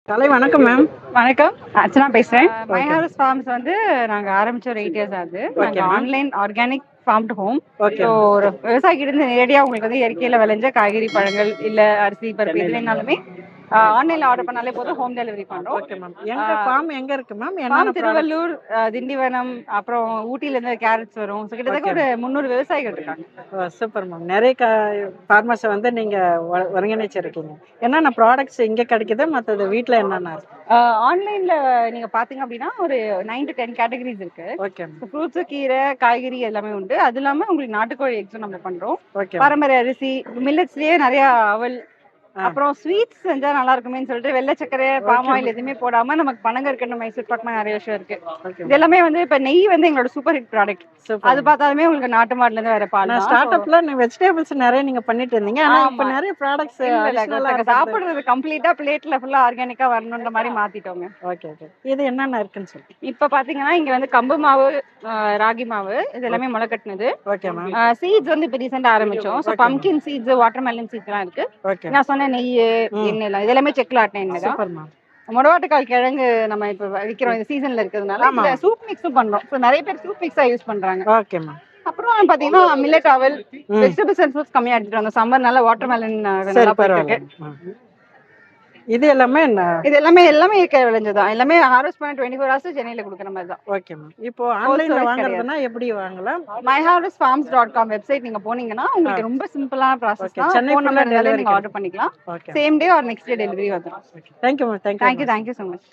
காலை வணக்கம் மேம். வணக்கம். அர்ச்சனா பேசுறேன். My okay. ஹார்ஸ் ஃபார்ம்ஸ் வந்து நாங்க ஆரம்பிச்சு ஒரு 8 இயர்ஸ் ஆகுது. ஓகே நாங்க ma'am. Online organic form to home. Okay so ma'am. ஒரு விவசாயிகிட்ட இருந்து நேரடியா உங்களுக்கு வந்து இயற்கையில விளைஞ்ச காய்கறி, பழங்கள், இல்ல அரிசி, பருப்பு எது வேணாலுமே ஆன்லைன்ல ஆர்டர் பண்ணாலே போதும், ஹோம் டெலிவரி பண்றோம். Okay ma'am. எங்க ஃபார்ம் எங்க இருக்கு மேம்? ஃபார்ம் என்னென்ன ப்ராடக்ட்ஸ்? திருவள்ளூர், திண்டிவனம், அப்புறம் ஊட்டில இருந்து கேரட்ஸ் வரும். ஸோ கிட்டத்தட்ட ஓகே ஒரு மேம். 300 விவசாயிகள் இருக்காங்க. Super ma'am. நிறைய ஃபார்மர்ஸை வந்து நீங்க ஒருங்கிணைச்சிருக்கீங்க. என்னென்ன ப்ராடக்ட்ஸ் இங்க கிடைக்குது? மற்றது வீட்ல என்னென்ன இருக்கு? ஆன்லைன்ல நீங்க பாத்தீங்க அப்படின்னா ஒரு 9 to 10 கேட்டகரிஸ் இருக்கு. Okay ma'am. ஃப்ரூட்ஸ், கீரை, காய்கறி எல்லாமே உண்டு. அது இல்லாம உங்களுக்கு நாட்டுக்கோழி எக்ஸும் நம்ம பண்றோம். Okay ma'am. பாரம்பரிய அரிசி, மில்லட்ஸ்லயே நிறைய அவல், ஆ. அப்புறம் ஸ்வீட்ஸ் செஞ்சா நல்லா இருக்குமேன்னு சொல்லிட்டு வெள்ளை சக்கரை, பாம் ஓகே ஆயில் மேம். எதுவுமே போடாம நமக்கு பனங்கற்கண்டு, மைசூர் பாக்கு நிறைய விஷயம் இருக்கு. ஓகே இது மேம். எல்லாமே வந்து இப்ப நெய் வந்து எங்களோட சூப்பர் ஹிட் ப்ராடக்ட். சூப்பர் அது மேம். பார்த்தாலுமே உங்களுக்கு நாட்டு மாடுல இருந்து வர பால் நான் தான். ஸ்டார்ட் அப்ல வெஜிடபிள்ஸ் நிறைய நீங்க பண்ணிட்டு இருந்தீங்க. ஆனா இப்ப ஆமா. நிறைய ப்ராடக்ட்ஸ் இல்ல இல்ல அடிஷனலா நாங்க இருக்கிறது. சாப்பிடுறது கம்ப்ளீட்டா பிளேட்ல ஃபுல்லா ஆர்கானிக்கா வரணுன்ற மாதிரி மாத்திட்டோங்க. Okay okay. இது என்னென்ன இருக்குன்னு சொல்லி. இப்ப பாத்தீங்கன்னா இங்க வந்து கம்பு மாவு, ராகி மாவு இது எல்லாமே முளை கட்டினது. Okay ma'am. சீட்ஸ் வந்து இப்ப ரீசெண்டா ஆரம்பிச்சோம். So okay ma'am. Pumpkin seeds, watermelon seeds எல்லாம் இருக்கு. ஓகே. நான் சொன்ன நெய், எண்ணெய் எல்லாம் இது எல்லாமே செக்ல ஆட்டின எண்ணெய் தான். Super ma'am. மொடவாட்டுக்கால் கிழங்கு நம்ம இப்ப விக்கிறோம், இந்த சீசன்ல இருக்கிறதுனால ஆமா. இதுல சூப் மிக்ஸும் பண்றோம். ஸோ நிறைய பேர் சூப் மிக்ஸா யூஸ் பண்றாங்க. Okay ma'am. அப்புறம் பாத்தீங்கன்னா மில்லட் அவல், ம். வெஜிடபிள்ஸ் அண்ட் ஃப்ரூட்ஸ் கம்மியா எடுத்துட்டு வந்தோம். சம்மர்னால வாட்டர்மெலன் சரி நல்லா போயிட்டு பரவாயில்ல. இருக்கு. இது எல்லாமே என்ன? இது எல்லாமே இயற்கை விளைஞ்சதான். எல்லாமே ஹார்வெஸ்ட் பண்ண 24 ஹவர்ஸ் சென்னையில கொடுக்குற மாதிரி தான். Okay ma'am. இப்போ ஆன்லைன்ல ஸ்டோரேஜ் வாங்குறதுன்னா எப்படி வாங்கலாம்? myharvestfarms.com வெப்சைட் நீங்க போனீங்கன்னா உங்களுக்கு ரொம்ப சிம்பிளான ப்ராசஸ் ஓகே. தான். சென்னை ஃபோன் ஃபுல்லா நம்பர் இருந்தாலே டெலிவரி நீங்க ஆர்டர் பண்ணிக்கலாம். Okay. Same day or next day delivery வந்துடும். Thank you ma'am. Thank you so much.